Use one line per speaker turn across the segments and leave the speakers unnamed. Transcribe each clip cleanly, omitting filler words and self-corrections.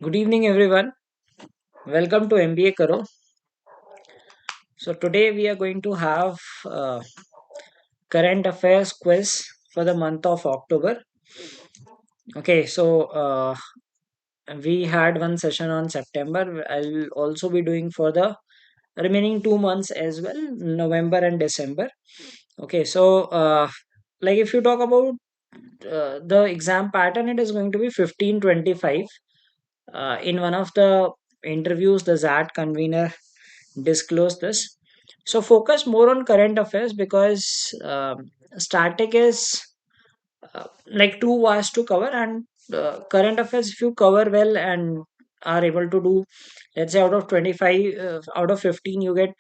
Good evening, everyone. Welcome to MBA Karo. So today we are going to have current affairs quiz for the month of October. Okay, we had one session on September. I'll also be doing for the remaining 2 months as well, November and December. Okay, like if you talk about the exam pattern, it is going to be 15-25. In one of the interviews, the XAT convener disclose this. So focus more on current affairs because static is like too vast to cover, and current affairs, if you cover well and are able to do, let's say out of 25, out of 15, you get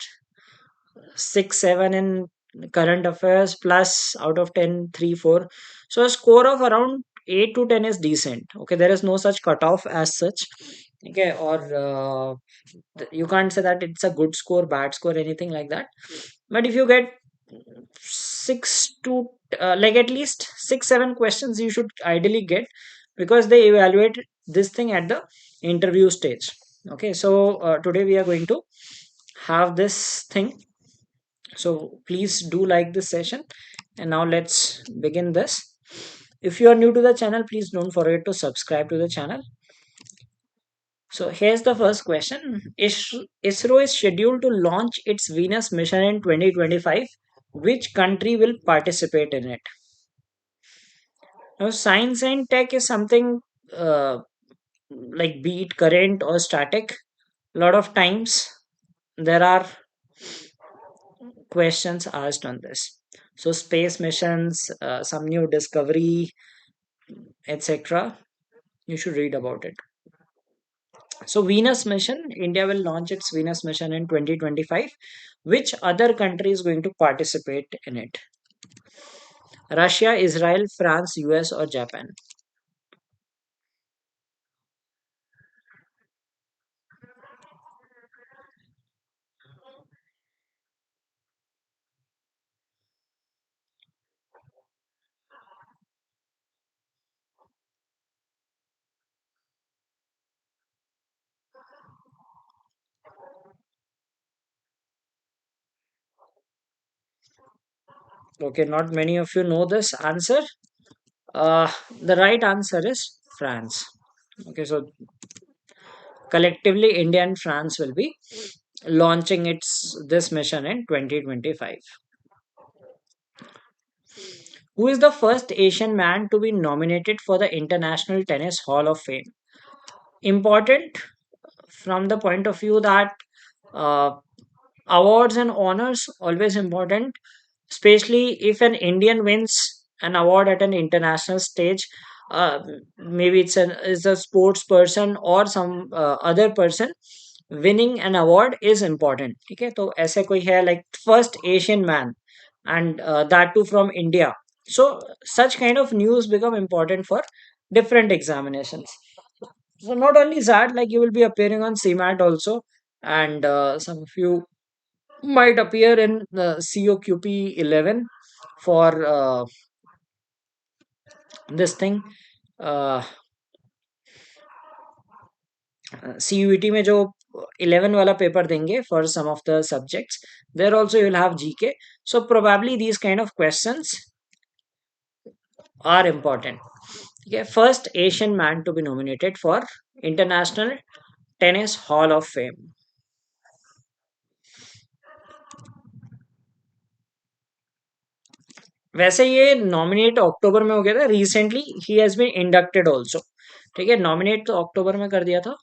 6, 7 in current affairs, plus out of 10, 3, 4. So a score of around 8 to 10 is decent. Okay, there is no such cutoff as such. Okay, or you can't say that it's a good score, bad score, anything like that. But if you get 6 to like at least 6 7 questions you should ideally get, because they evaluate this thing at the interview stage. Okay, today we are going to have this thing, so please do like this session. And now let's begin this. If you are new to the channel, please don't forget to subscribe to the channel. So here's the first question. ISRO is scheduled to launch its Venus mission in 2025. Which country will participate in it? Now, science and tech is something uh, like, be it current or static, a lot of times there are questions asked on this. So space missions, some new discovery, etc. You should read about it. So Venus mission, India will launch its Venus mission in 2025. Which other country is going to participate in it? Russia, Israel, France, US, or Japan? Okay, not many of you know this answer. Uh, the right answer is France. Okay, so collectively, India and France will be launching its this mission in 2025. Who is the first Asian man to be nominated for the International Tennis Hall of Fame? Important from the point of view that uh, awards and honors always important, especially if an Indian wins an award at an international stage. uh, Maybe it's a sports person or some other person, winning an award is important. Okay, so ऐसे कोई है like first Asian man, and that too from India. So such kind of news become important for different examinations. So not only that, like you will be appearing on CMAT also, and some of you might appear in the COQP 11 for this thing. uh, CUET में जो 11 वाला paper देंगे for some of the subjects, there also you will have GK. So probably these kind of questions are important. Okay, first Asian man to be nominated for International Tennis Hall of Fame. वैसे ये nominate अक्टूबर में हो गया था recently, he has been inducted also. ठीक है, nominate तो अक्टूबर में कर दिया था,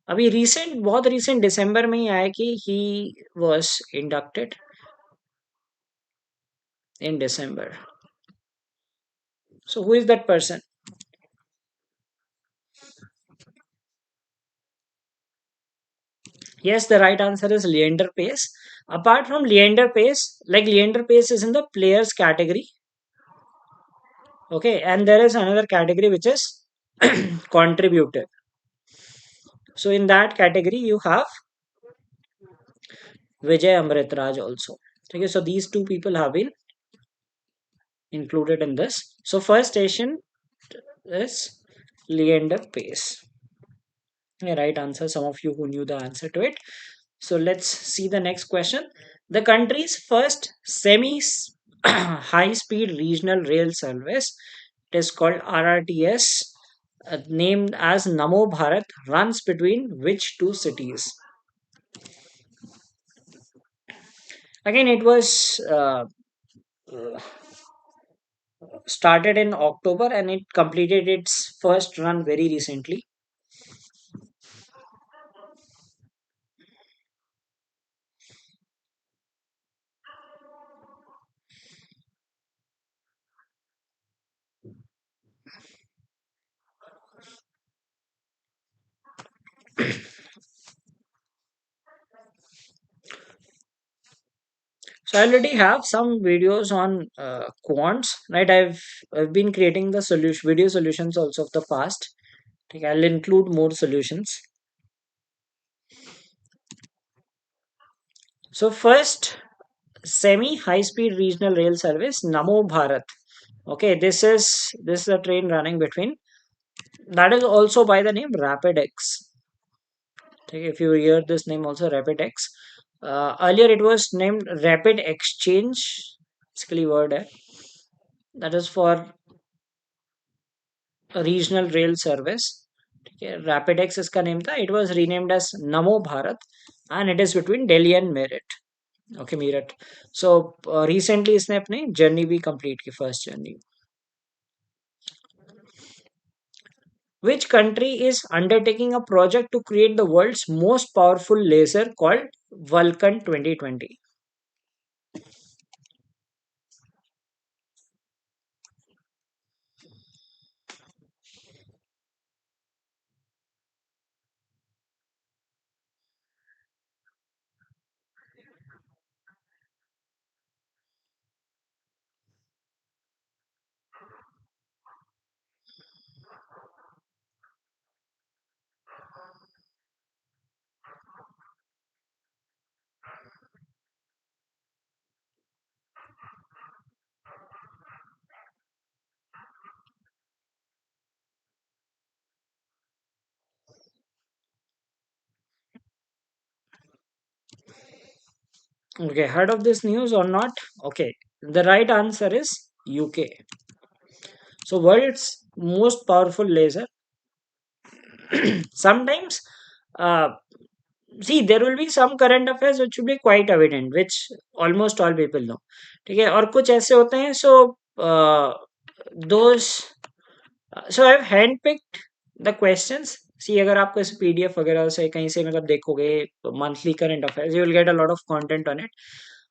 अभी रिसेंट, बहुत रिसेंट दिसंबर में ही आया कि he was inducted in December. So who is that person? Yes, the right answer is Leander Pace. Apart from Leander Pace, like Leander Pace is in the players category. Okay, and there is another category which is contributor. So in that category, you have Vijay Amritraj also. Okay, so these two people have been included in this. So first station is Leander Pace. Yeah, right answer. Some of you who knew the answer to it. So let's see the next question. The country's first semi high speed regional rail service, it is called RRTS, named as Namo Bharat, runs between which two cities? Again, it was started in October and it completed its first run very recently. So I already have some videos on quants, right? I've been creating the solution video solutions also of the past. Okay, I'll include more solutions. So first, semi high speed regional rail service Namo Bharat. Okay, this is a train running between, that is also by the name Rapid X. Okay, if you hear this name also Rapid X. Earlier it was named Rapid Exchange. Basically word है. That is for a regional rail service. ठीक है, Rapid X इसका name था. It was renamed as Namo Bharat and it is between Delhi and Meerut. Okay, Meerut. So recently इसने अपनी journey भी complete की, first journey. Which country is undertaking a project to create the world's most powerful laser called Vulcan 2020? Okay, heard of this news or not? Okay, the right answer is UK. So, world's most powerful laser. Sometimes, uh, see, there will be some current affairs which will be quite evident, which almost all people know. ठीक है, और कुछ ऐसे होते हैं, so those so I've handpicked the questions. See, अगर आपको इस PDF वगैरह से कहीं से मतलब देखोगे monthly current affairs, you will get a lot of content on it.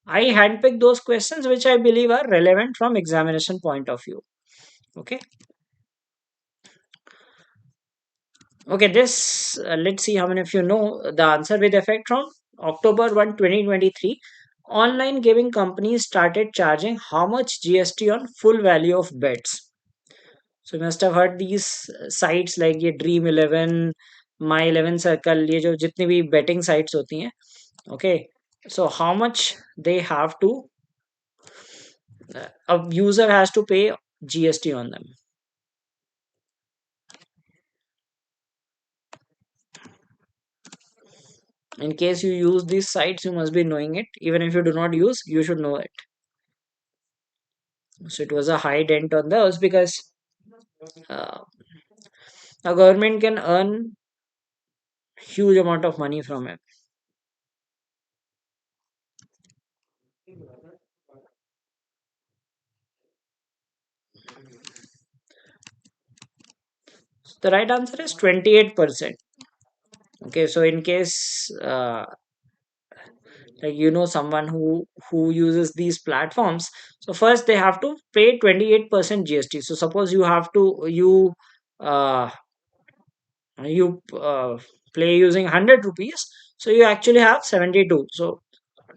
I handpicked those questions which I believe are relevant from examination point of view. Okay. Okay, this let's see how many of you know the answer. With effect from October 1, 2023, online gaming companies started charging how much GST on full value of bets? So you must have heard these sites like ये Dream 11, My 11 Circle, ये जो जितनी भी betting sites होती हैं. Okay, so how much they have to, a user has to pay GST on them. In case you use these sites, you must be knowing it. Even if you do not use, you should know it. So it was a high dent on those because uh, a government can earn huge amount of money from it. So the right answer is 28%. Okay, so in case like you know someone who uses these platforms, so first they have to pay 28% GST. So suppose you have to uh, you play using 100 rupees, so you actually have 72. So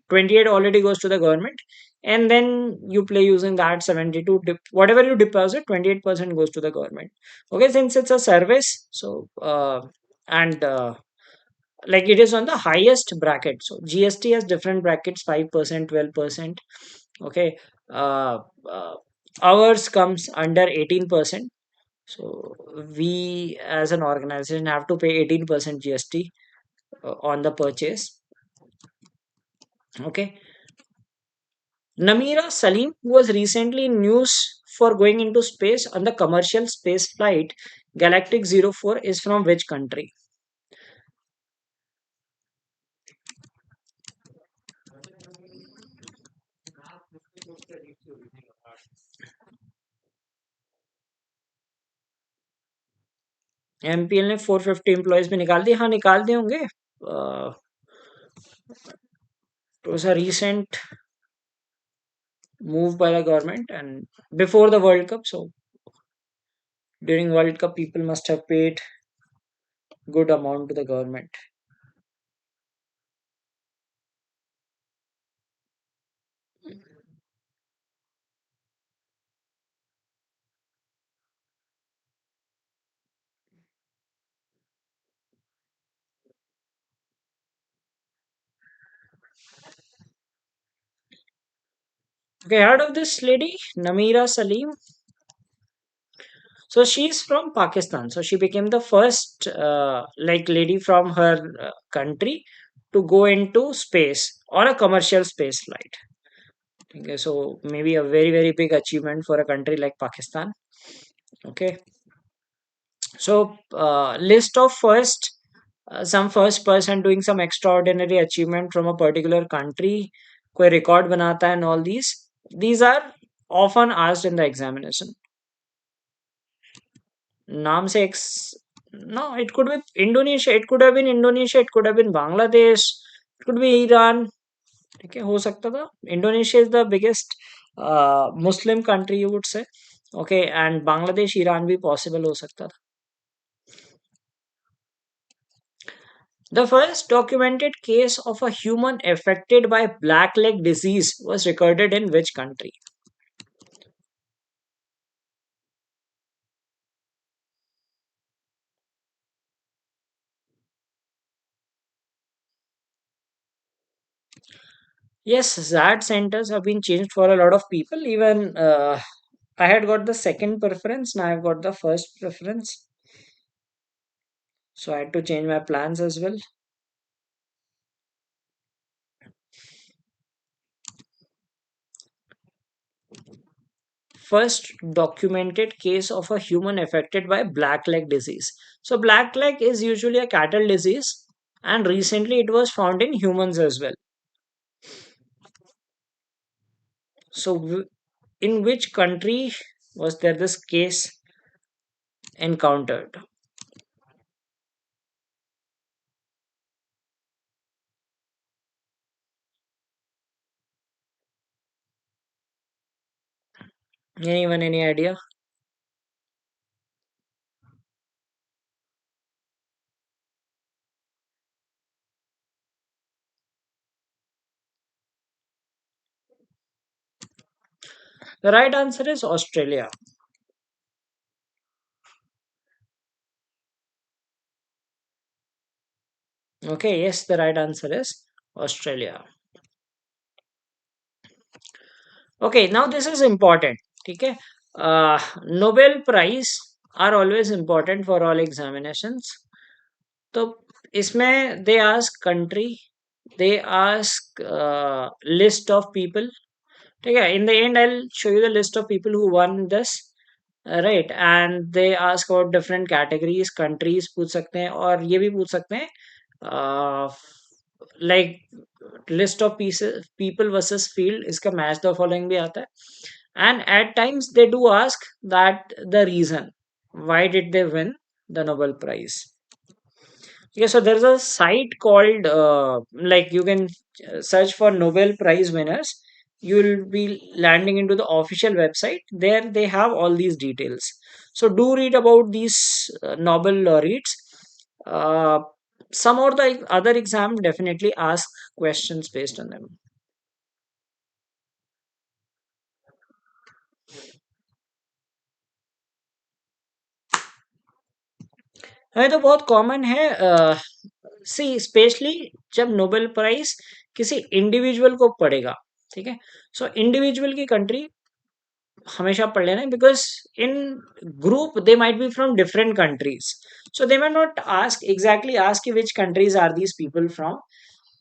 28 already goes to the government, and then you play using that 72, whatever you deposit 28% goes to the government. Okay, since it's a service, so and like it is on the highest bracket, so GST has different brackets, 5%, 12%. Okay, uh, uh, ours comes under 18%. So we as an organization have to pay 18% GST on the purchase. Okay. Namira Salim, who was recently in news for going into space on the commercial space flight Galactic 04, is from which country? MPL ने 450 employees भी निकाल दिए, हाँ निकाल दिए होंगे. It was a recent move by the government and before the World Cup. So during World Cup, people must have paid good amount to the government. Okay, heard of this lady, Namira Salim? So she's from Pakistan. So she became the first like lady from her country to go into space on a commercial space flight. Okay, so maybe a very very big achievement for a country like Pakistan. Okay, so list of first some first person doing some extraordinary achievement from a particular country, कोई record बनाता है and all these are often asked in the examination. नाम से ex no, it could be Indonesia, it could have been Indonesia, it could have been Bangladesh, it could be Iran. ठीक है, हो सकता था. Indonesia is the biggest Muslim country you would say. Okay, and Bangladesh, Iran भी possible हो सकता था. The first documented case of a human affected by black leg disease was recorded in which country? Yes, ZAT centers have been changed for a lot of people. Even I had got the second preference, now I've got the first preference. So I had to change my plans as well. First documented case of a human affected by black leg disease. So black leg is usually a cattle disease, and recently it was found in humans as well. So in which country was there this case encountered? Anyone, any idea? The right answer is Australia. Okay, yes, the right answer is Australia. Okay, now this is important. Okay, Nobel Prize are always important for all examinations. तो इसमें they ask country, they ask list of people. ठीक है, in the end I'll show you the list of people who won this. Right, and they ask about different categories, countries पूछ सकते हैं, और ये भी पूछ सकते हैं like list of pieces people versus field, इसका match the following भी आता है. And at times they do ask that the reason why did they win the Nobel Prize. Yeah, so there's a site called like you can search for Nobel Prize winners. You'll be landing into the official website. There they have all these details. So do read about these Nobel laureates. Uh, some or the other exam definitely ask questions based on them. है तो बहुत common है. सी specially जब Nobel prize किसी individual को पड़ेगा, ठीक है, सो इंडिविजुअल की कंट्री हमेशा पढ़ लेना, because in group they might be from different countries, so they might not ask which countries are these people from.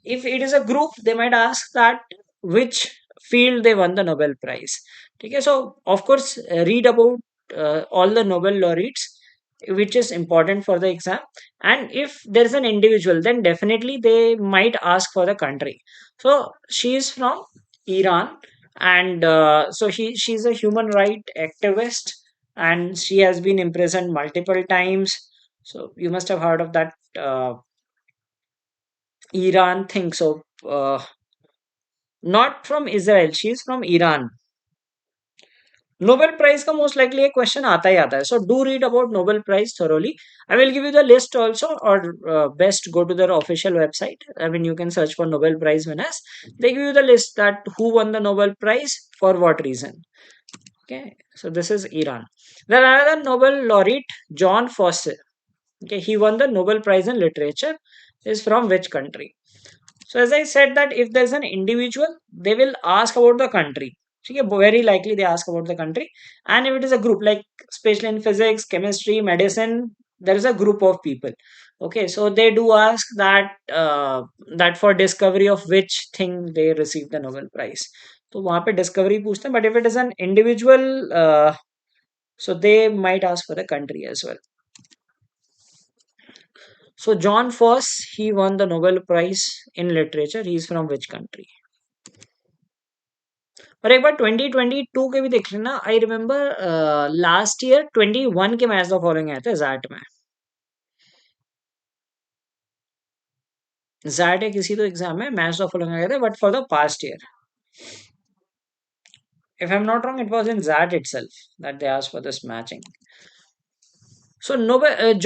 If it is a group, they might ask that which field they won the Nobel Prize. Okay, so of course, read about all the Nobel laureates, which is important for the exam. And if there is an individual, then definitely they might ask for the country. So she is from Iran, and so she's a human right activist, and she has been imprisoned multiple times. So you must have heard of that Iran thing. So not from Israel, she is from Iran. Nobel prize का most likely एक question आता ही आता है, so do read about Nobel prize thoroughly. I will give you the list also, or best go to their official website. I mean, you can search for Nobel Prize winners. They give you the list that who won the Nobel Prize for what reason. Okay, so this is Iran. Then another Nobel laureate, John Fosse. Okay, he won the Nobel Prize in Literature. Is from which country? So as I said that if there's an individual, they will ask about the country. Okay, very likely they ask about the country. And if it is a group, like especially in physics, chemistry, medicine, there is a group of people. Okay, so they do ask that for discovery of which thing they received the Nobel Prize. तो वहाँ पे discovery पूछते हैं, but if it is an individual, so they might ask for the country as well. So John Foss, he won the Nobel Prize in Literature. He is from which country? और एक बार 2022 के भी देख लेना. I remember last year 21 के match the following आए थे jet में. जैट या किसी तो एग्जाम में मैच द फॉलोइंग आए थे, but for the past year. If I'm not wrong, it was in ZAT itself that they asked for this matching. So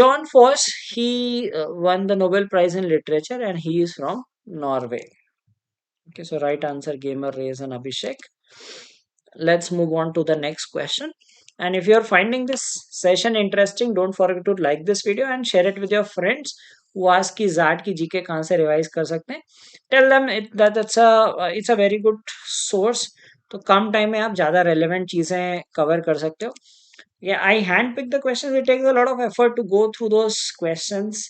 John Foss, he won the Nobel Prize in Literature, and he is from Norway. Okay, so right answer, Gamer Rays and Abhishek. Let's move on to the next question. And if you're finding this session interesting, don't forget to like this video and share it with your friends who ask कि ZAT की GK कहाँ से revise कर सकते हैं. Tell them that it's a very good source. तो कम time में आप ज़्यादा relevant चीज़ें cover कर सकते हो. Yeah, I handpick the questions. It takes a lot of effort to go through those questions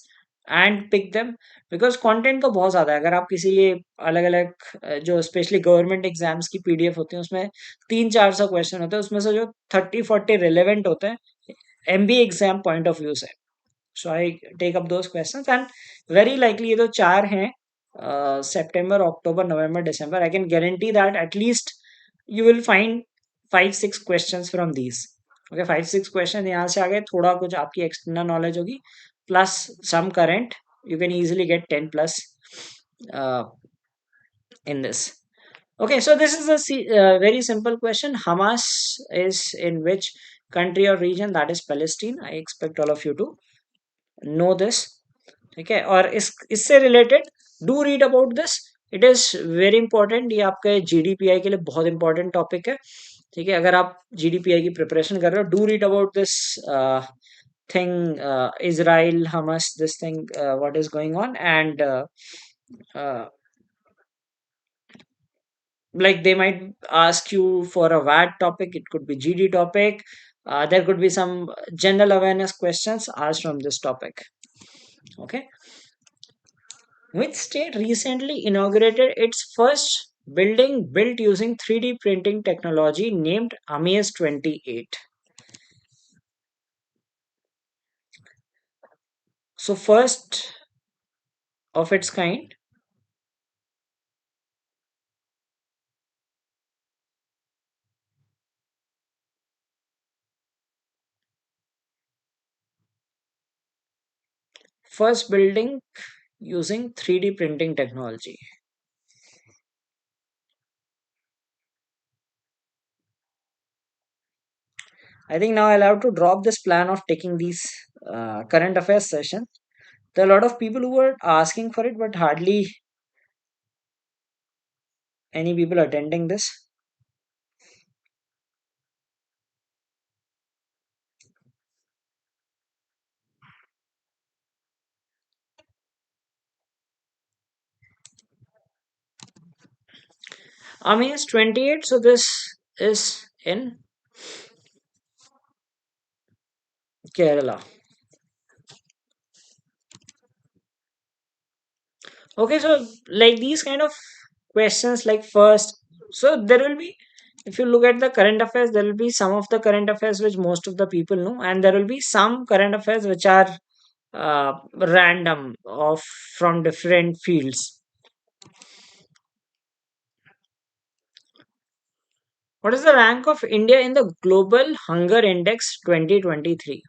and pick them, because content तो बहुत ज़्यादा है. अगर आप किसी ये अलग अलग जो स्पेशली गवर्नमेंट एग्जाम्स की पीडीएफ होती है, उसमें 300-400 क्वेश्चन होते हैं, उसमें से जो 30-40 रिलेवेंट होते हैं MBA exam point of view से. So I take up those questions, and very likely ये तो चार हैं, सितंबर, अक्टूबर, नवंबर, दिसंबर. I can guarantee that at least you will find 5-6 questions from these. Okay, 5-6 question यहाँ से आ गए, थोड़ा कुछ आपकी एक्सटर्नल नॉलेज होगी plus some current, you can easily get 10 plus uh, in this. Okay, so this is a very simple question. Hamas is in which country or region? That is Palestine. I expect all of you to know this. Okay, और इससे related do read about this. It is very important. ये आपके GDPI के लिए बहुत important topic है. ठीक है, अगर आप GDPI की preparation कर रहे हो, do read about this thing, Israel, Hamas, this thing, what is going on, and uh, like they might ask you for a VAT topic, it could be GD topic, there could be some general awareness questions asked from this topic. Okay, which state recently inaugurated its first building built using 3D printing technology named Amaze 28? So first of its kind. First building using 3D printing technology. I think now I'll have to drop this plan of taking these current affairs session. There are a lot of people who are asking for it, but hardly any people attending this. Ami is 28, so this is in Kerala. Okay, so like these kind of questions, like first, so there will be, if you look at the current affairs, there will be some of the current affairs which most of the people know, and there will be some current affairs which are random of from different fields. What is the rank of India in the Global Hunger Index 2023?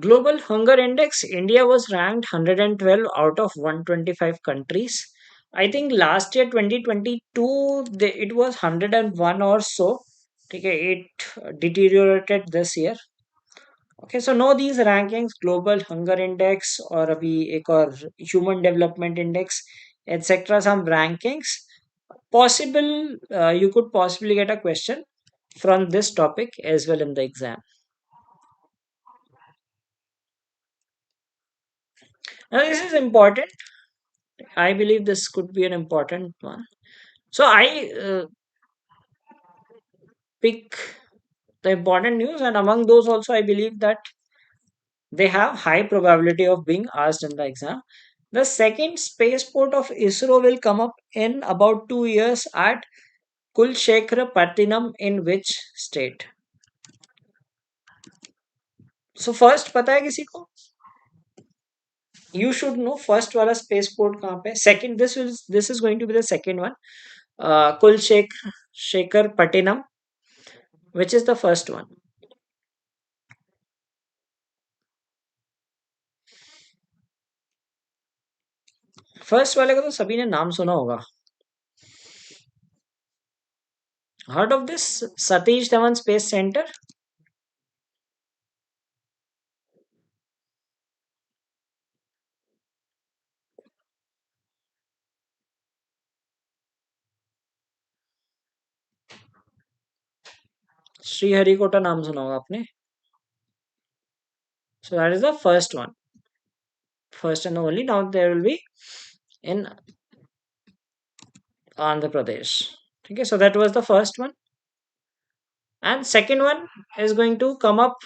Global Hunger Index, India was ranked 112 out of 125 countries. I think last year 2022 it was 101 or so. Okay, it deteriorated this year. Okay, so know these rankings, Global Hunger Index और अभी एक और Human Development Index, etc. Some rankings. Possible, you could possibly get a question from this topic as well in the exam. Now this is important. I believe this could be an important one. So I pick the important news, and among those also I believe that they have high probability of being asked in the exam. The second spaceport of ISRO will come up in about 2 years at Kulshekhar in which state? So first पता है किसी को? You should know first वाला spaceport कहाँ पे? Second, this is going to be the second one. Kulshekhar which is the first one? First वाले का तो सभी ने नाम सुना होगा. Heard of this Satish Dhawan Space Center? Sriharikota नाम सुना होगा आपने. So that is the first one. First and only. Now there will be in Andhra Pradesh. Okay, so that was the first one. And second one is going to come up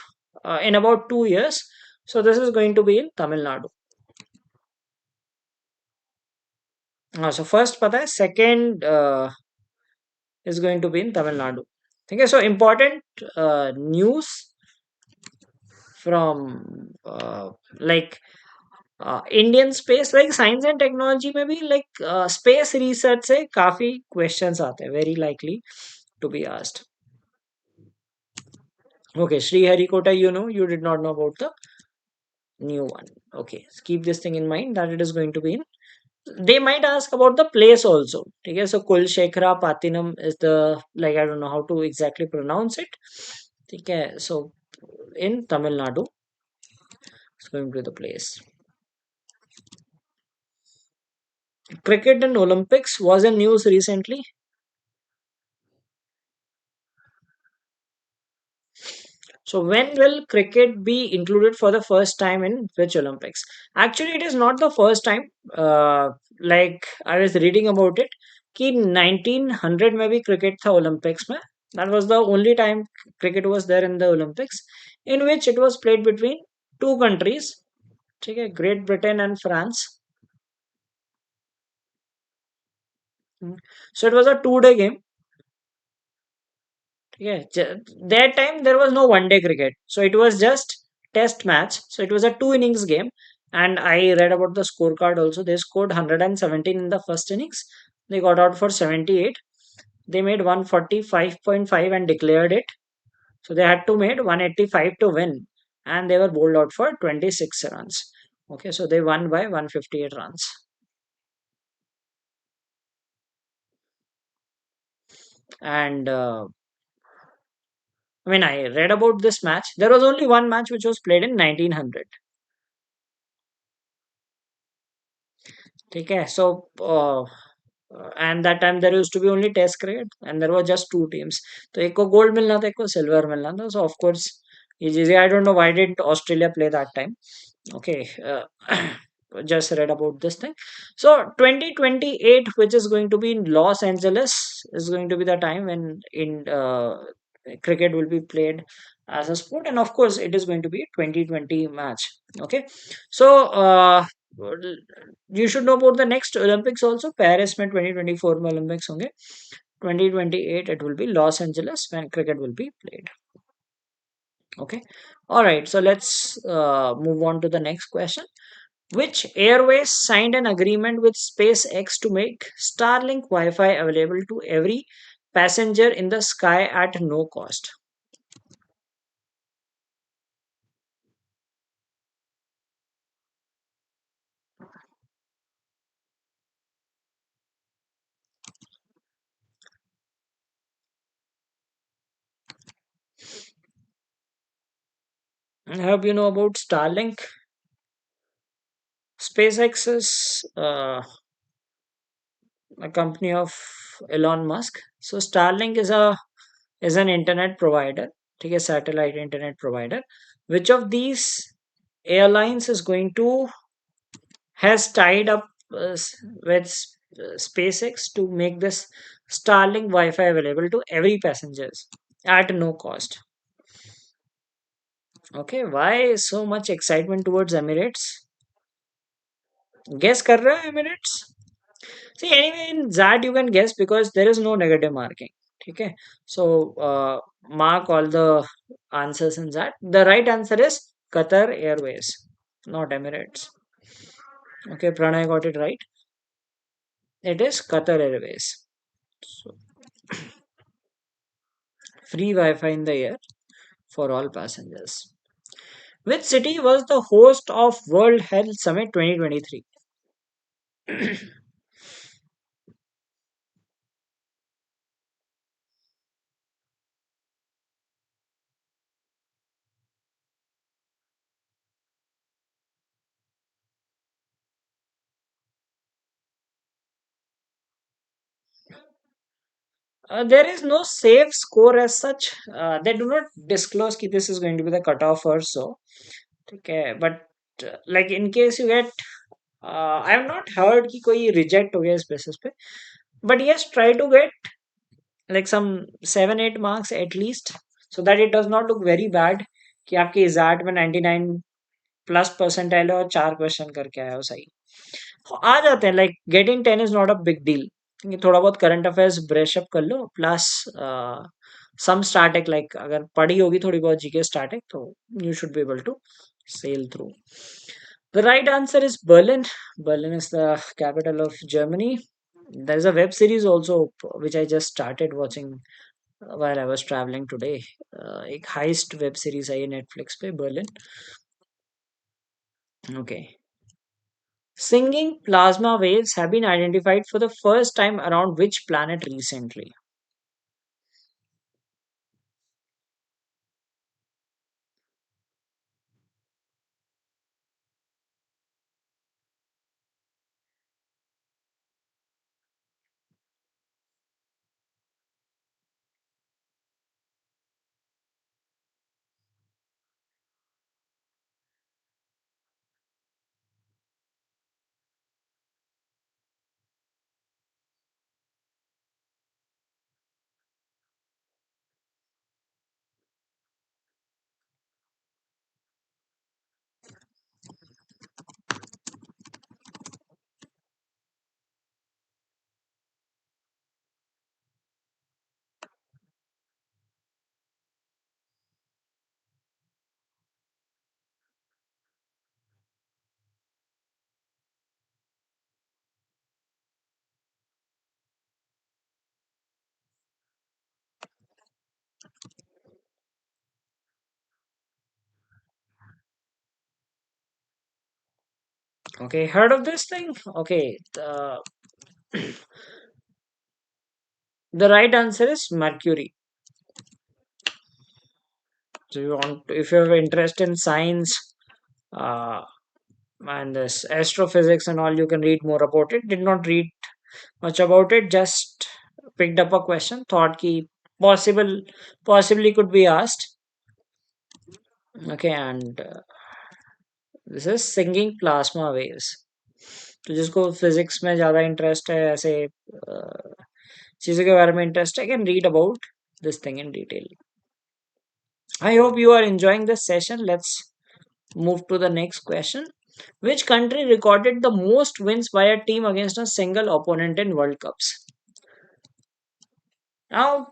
in about 2 years. So this is going to be in Tamil Nadu. So first पता है, second is going to be in Tamil Nadu. Okay, so important news from like Indian space, like science and technology में भी like space research से काफी questions आते हैं, very likely to be asked. Okay, Sriharikota, you did not know about the new one. Okay, keep this thing in mind that it is going to be in. They might ask about the place also. Okay, so Kulshekhara Patinam is the, like, I don't know how to exactly pronounce it. Okay, so in Tamil Nadu, it's going to be the place. Cricket and Olympics was in news recently. So when will cricket be included for the first time in which Olympics? Actually, it is not the first time. Like I was reading about it, कि 1900 में भी cricket था Olympics में. That was the only time cricket was there in the Olympics, in which it was played between two countries, ठीक है, Great Britain and France. So it was a 2 day game. Yeah, that time there was no one day cricket, so it was just test match. So it was a two innings game, and I read about the scorecard also. They scored 117 in the first innings. They got out for 78. they made 145.5 and declared it. So they had to made 185 to win, and they were bowled out for 26 runs. Okay, so they won by 158 runs. And I mean, I read about this match. There was only one match which was played in 1900. Okay, so and that time there used to be only test cricket and there were just two teams. So एक को gold मिलना था, एक को silver मिलना था. So of course, it's easy. I don't know why did Australia play that time. Okay, just read about this thing. So 2028, which is going to be in Los Angeles, is going to be the time when in cricket will be played as a sport, and of course, it is going to be a 2020 match. Okay, so you should know about the next Olympics also. Paris में 2024 में Olympics होंगे. 2028 it will be Los Angeles when cricket will be played. Okay, all right. So let's move on to the next question. Which airways signed an agreement with SpaceX to make Starlink Wi-Fi available to every passenger in the sky at no cost? I hope you know about Starlink. SpaceX is a company of Elon Musk. So Starlink is an internet provider, take a satellite internet provider. Which of these airlines is going to has tied up with SpaceX to make this Starlink Wi-Fi available to every passengers at no cost? Okay, why so much excitement towards Emirates? Guess कर रहे हो Emirates? See, anyway, in that you can guess because there is no negative marking. Okay, so mark all the answers in that. The right answer is Qatar Airways, not Emirates. Okay, Pranay got it right. It is Qatar Airways. So, free Wi-Fi in the air for all passengers. Which city was the host of World Health Summit 2023? There is no safe score as such. They do not disclose that this is going to be the cutoff or so. Okay, but like in case you get, I have not heard कि कोई reject हो गया इस basis पे. But yes, try to get like some 7-8 marks at least, so that it does not look very bad कि आपके exact में 99 plus percentile है और 4 क्वेश्चन करके आया हो सही. आ जाते हैं, like getting 10 is not a big deal. थोड़ा बहुत करंट अफेयर्स ब्रश अप कर लो, प्लस सम स्टैटिक, लाइक अगर पढ़ी होगी थोड़ी बहुत जीके स्टैटिक तो you should be able to sail through. The right answer is Berlin. Berlin is the capital of Germany. There is a web series also which I just started watching while I was traveling today. एक heist web series आई है Netflix पे, Berlin. Okay. Singing plasma waves have been identified for the first time around which planet recently? Okay, heard of this thing? Okay, the right answer is Mercury. So you want, if you have interest in science, uh, and this astrophysics and all, you can read more about it. Did not read much about it, just picked up a question, thought ki possible, possibly could be asked. Okay, and this is singing plasma waves. तो जिसको physics में ज़्यादा interest है, ऐसे चीज़ों के बारे में इंटरेस्ट है, can read about this thing in detail. I hope you are enjoying this session. Let's move to the next question. Which country recorded the most wins by a team against a single opponent in World Cups? Now,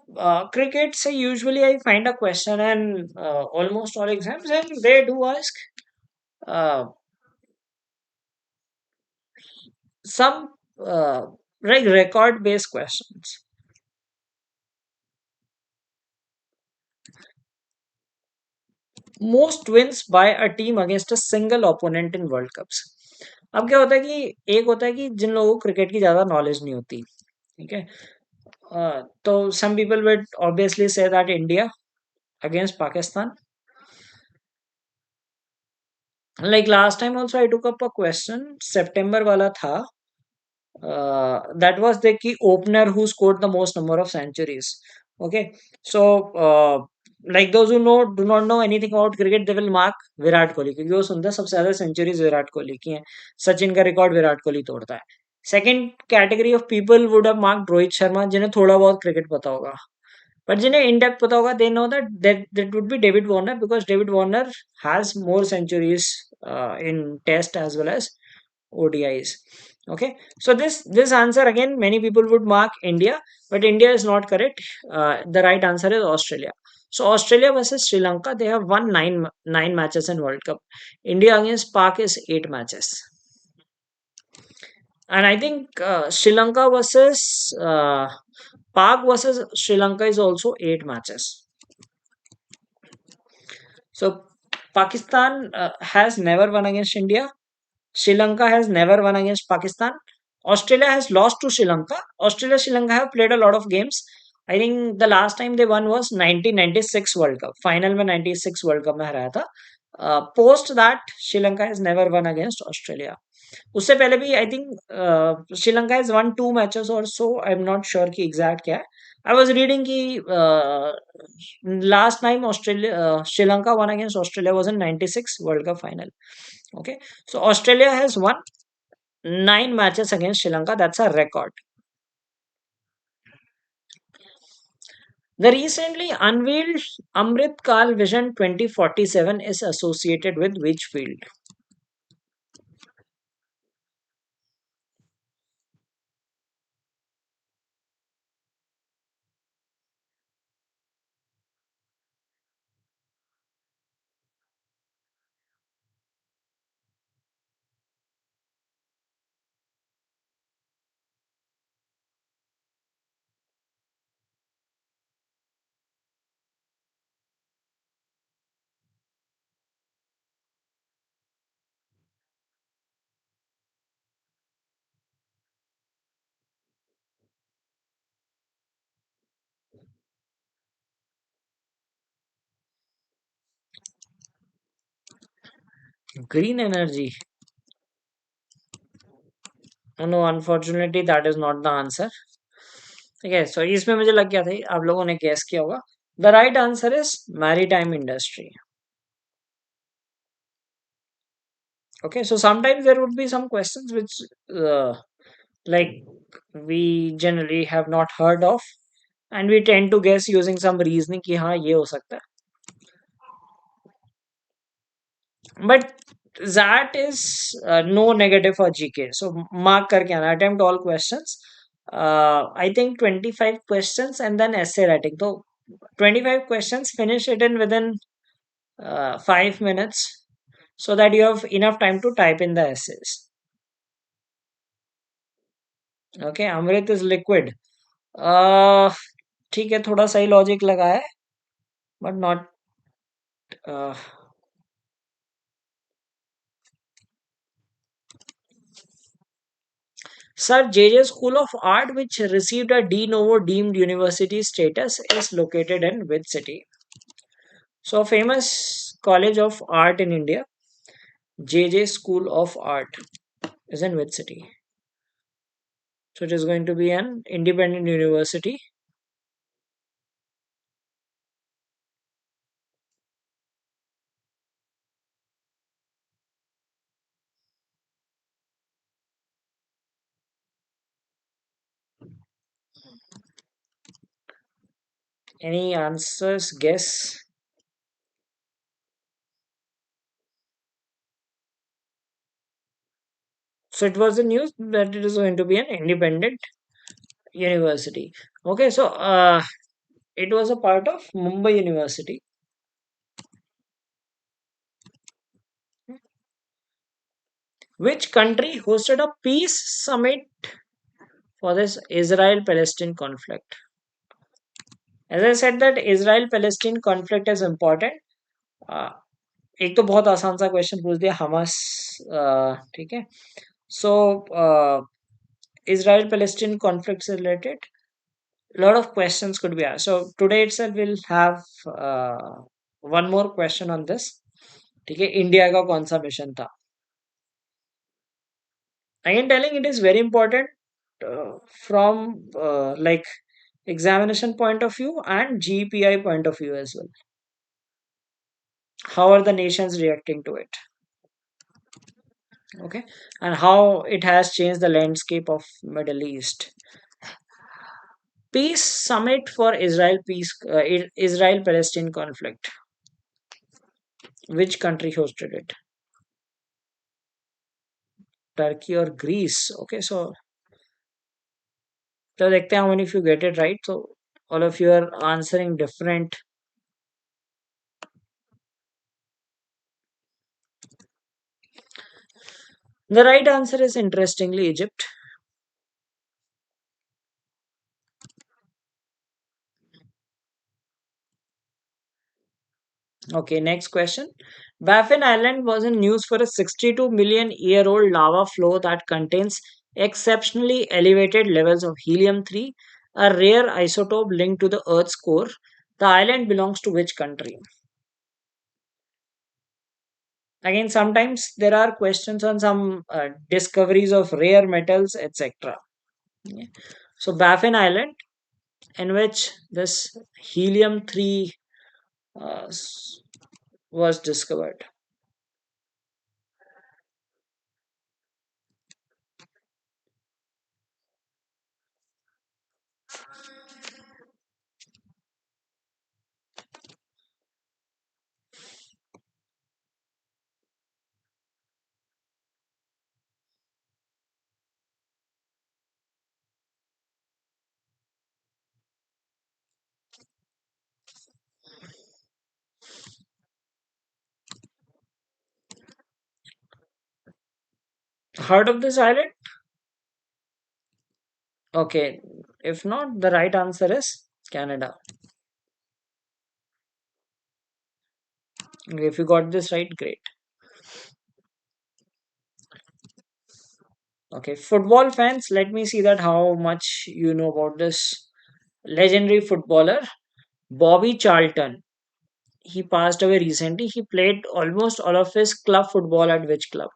cricket, say usually I find a question in almost all exams, and they do ask uh, some like record based questions. Most wins by a team against a single opponent in World Cups. अब क्या होता है कि एक होता है कि जिन लोगों को क्रिकेट की ज्यादा नॉलेज नहीं होती, ठीक है. तो some people would obviously say that India against Pakistan. Like last time also I took up a question, September वाला था. That was the key opener who scored the most number of centuries. Okay, so like those who know do not know anything about cricket, they will mark Virat Kohli, क्योंकि वो सुनते हैं सबसे ज्यादा centuries Virat Kohli की हैं. सचिन का रिकॉर्ड विराट कोहली तोड़ता है. Second category of people would have marked Rohit Sharma, जिन्हें थोड़ा बहुत क्रिकेट पता होगा. बट जिन्हें इन डेप्थ पता होगा, they know that would be David Warner, because David Warner has more centuries in test as well as ODIs. Okay, so this answer again many people would mark India, but India is not correct. The right answer is Australia. So Australia versus Sri Lanka, they have won nine matches in World Cup. India against Pak is 8 matches, and I think Sri Lanka versus Pak versus Sri Lanka is also 8 matches. So Pakistan has never won against India. Sri Lanka has never won against Pakistan. Australia has lost to Sri Lanka. Australia, Sri Lanka have played a lot of games. I think the last time they won was 1996 World Cup. Final में 96 World Cup में हराया था. Post that, Sri Lanka has never won against Australia. उससे पहले भी I think Sri Lanka has one two matches और सो. I am not sure कि exact क्या है. आई वाज रीडिंग कि last time Australia Sri Lanka one against Australia was in 96 world cup final. Okay, so Australia has won 9 matches against Sri Lanka. That's a record. The recently unveiled Amrit Kal Vision 2047 is associated with which field? Green energy. No, unfortunately, that is not the answer. ठीक है, सो इसमें मुझे लग गया था आप लोगों ने गेस किया होगा. The right answer is maritime industry. Okay, so sometimes there would be some questions which like we generally have not heard of, and we tend to guess using some reasoning कि हाँ ये हो सकता है. But that is no negative for GK. So mark करके आना. Attempt all questions. I think 25 questions and then essay writing. So 25 questions, finish it in within 5 minutes so that you have enough time to type in the essays. Okay, Amrit is liquid. uh ठीक है, थोड़ा सही logic लगा है, but not. Sir J.J. School of Art, which received a de novo deemed university status, is located in which city? So, famous college of art in India, J.J. School of Art, is in which city? So, it is going to be an independent university. Any answers? Guess. So, it was the news that it is going to be an independent university. Okay, so it was a part of Mumbai University. Which country hosted a peace summit for this Israel Palestine conflict? As I said that Israel Palestine conflict is important. uh, एक तो बहुत आसान सा question पूछ दिया Hamas ठीक है सो Israel Palestine conflict से related lot of questions could be asked. So today itself we'll have one more question on this. ठीक है इंडिया का कौन सा मिशन था again telling it is very important from like examination point of view and GPI point of view as well. How are the nations reacting to it? Okay, and how it has changed the landscape of Middle East. Peace summit for Israel Palestine conflict. Which country hosted it? Turkey or Greece? Okay, so देखते हैं how many of you get it right. So all of you are answering different. The right answer is interestingly Egypt. Okay, next question. Baffin Island was in news for a 62 million year old lava flow that contains exceptionally elevated levels of helium 3, a rare isotope linked to the Earth's core. The island belongs to which country? Again, sometimes there are questions on some discoveries of rare metals, etc. Yeah. So, Baffin Island, in which this helium 3 was discovered. Heard of this island? Okay, if not, the right answer is Canada. Okay, if you got this right, great. Okay, football fans, let me see that how much you know about this legendary footballer, Bobby Charlton. He passed away recently. He played almost all of his club football at which club?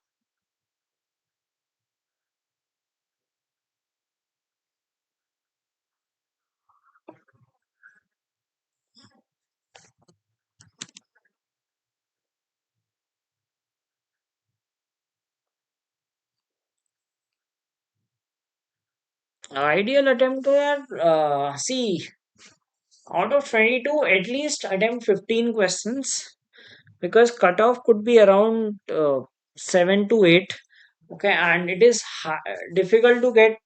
Ideal attempt there. See, out of 22, at least attempt 15 questions because cutoff could be around 7 to 8. Okay, and it is difficult to get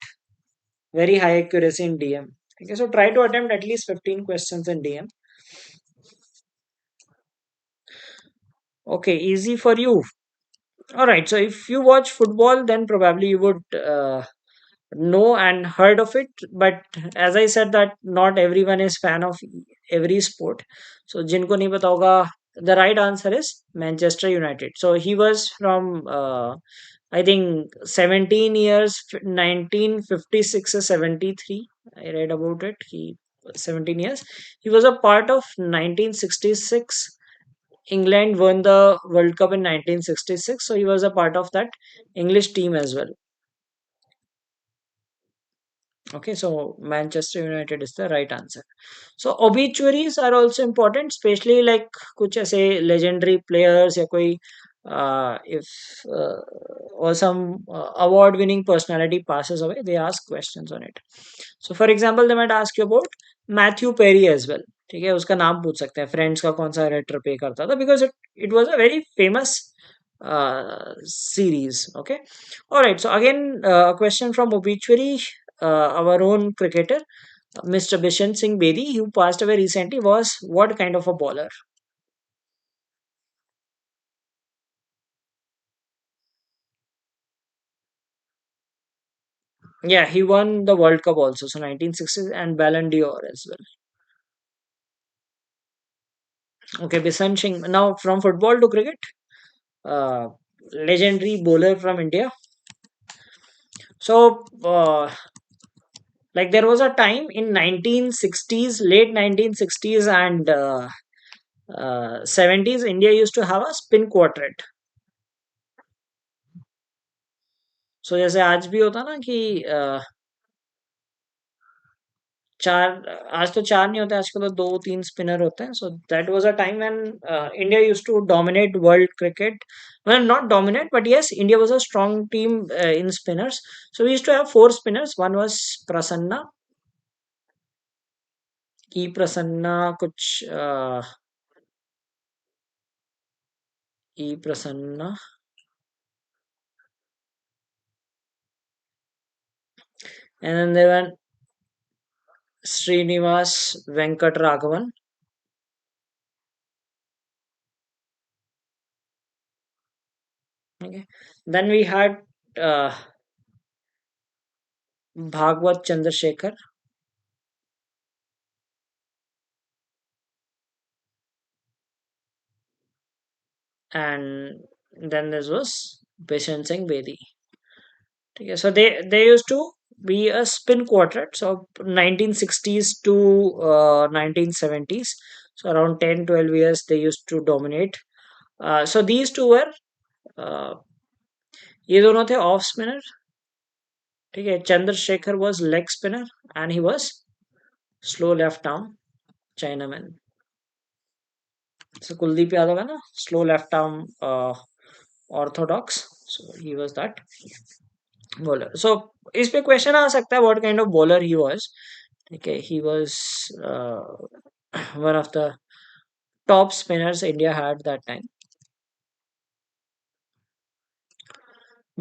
very high accuracy in DM. Okay, so try to attempt at least 15 questions in DM. Okay, easy for you. All right, so if you watch football, then probably you would know and heard of it. But as I said, that not everyone is fan of every sport. So जिनको नहीं पता होगा, the right answer is Manchester United. So he was from I think 17 years, 1956 or 73. I read about it. 17 years. He was a part of 1966. England won the World Cup in 1966, so he was a part of that English team as well. Okay, so Manchester United is the right answer. So obituaries are also important, especially like कुछ ऐसे legendary players या कोई if or some award-winning personality passes away, they ask questions on it. So for example, they might ask you about Matthew Perry as well. ठीक है, उसका नाम पूछ सकते हैं. फ्रेंड्स का कौन सा रेटर पे करता था, because it was a very famous series. Okay, all right. So again, a question from obituary. Our own cricketer, Mr. Bishan Singh Bedi, who passed away recently, was what kind of a bowler? Yeah, he won the World Cup also, so 1960s, and Ballon d'Or as well. Okay, Bishan Singh. Now from football to cricket, uh, legendary bowler from India. So, like there was a time in 1960s, late 1960s and 70s, India used to have a spin quartet. So जैसे आज भी होता ना कि चार आज तो चार नहीं होते, आजकल तो दो तीन स्पिनर होते हैं. So that was a time when India used to dominate world cricket. Well, not dominate, but yes, India was a strong team in spinners. So we used to have four spinners. One was Prasanna, E Prasanna, कुछ E Prasanna, and then there were Srinivas Venkat Raghavan. Okay, then we had uh, Bhagwat Chandrasekhar, and then there was Bishan Singh Bedi. Okay, so they used to be a spin quartet. So 1960s to 1970s. So around 10-12 years they used to dominate. So these two were uh, ये दोनों थे off spinner. ठीक है, Chandrashekhar was leg spinner and he was slow left arm chinaman. So Kuldeep Yadav है ना, slow left arm Orthodox. So he was that bowler. So इस पे question आ सकता है what kind of bowler he was. Okay, he was one of the top spinners India had that time.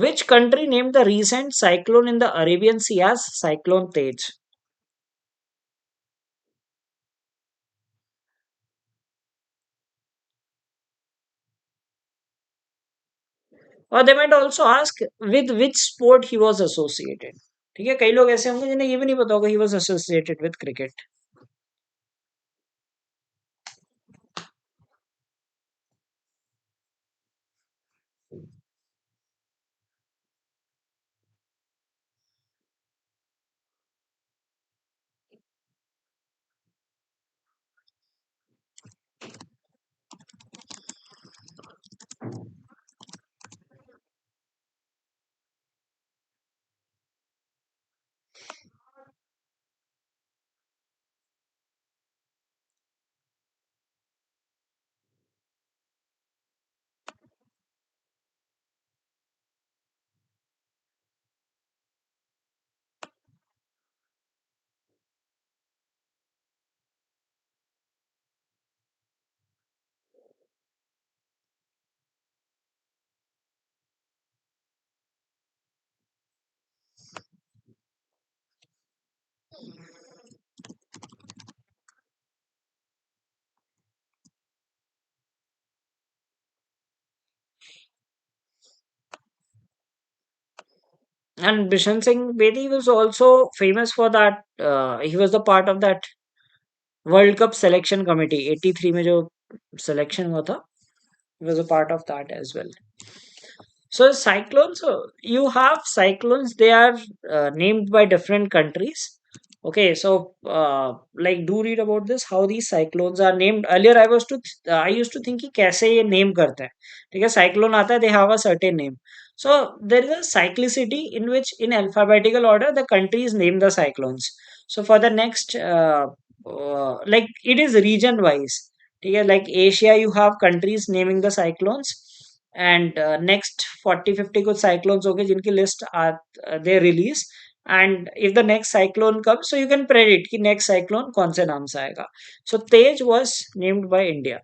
Which country named the recent cyclone in the Arabian Sea as Cyclone Tej? Or they might also ask with which sport he was associated. ठीक है, कई लोग ऐसे होंगे जिन्हें ये भी नहीं पता होगा he was associated with cricket. And Bishan Singh Bedi was also famous for that. He was the part of that World Cup selection committee 83 में जो selection हुआ था. He was a part of that as well. So cyclones, so you have cyclones, they are named by different countries. Okay, so like do read about this, how these cyclones are named. Earlier I used to think कि कैसे ये name करते हैं. ठीक है, cyclone आता है, they have a certain name. So there is a cyclicity in which in alphabetical order the countries name the cyclones. So for the next like it is region wise. ठीक है, like Asia you have countries naming the cyclones, and next 40-50 कुछ cyclones हो गए जिनकी list they release. And if the next cyclone comes, so you can predict कि next cyclone कौन से नाम से आएगा. So Tej was named by India.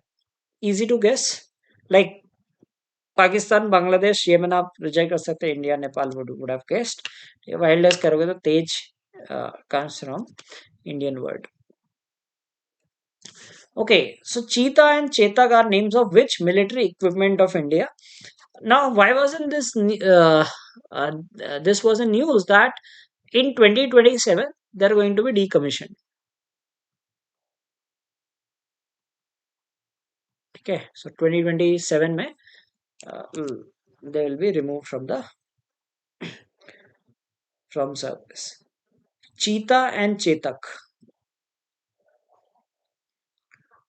Easy to guess. Like Pakistan Bangladesh येमन आप रिजेक्ट कर सकते हैं, India Nepal would have guessed. Wild ass करोगे तो तेज comes from Indian word. Okay, so cheetah and chetak are names of which military equipment of India? Now, why wasn't this was a news that in 2027 they're going to be decommissioned. Okay, so 2027 में they will be removed from service. Cheetah and Chetak.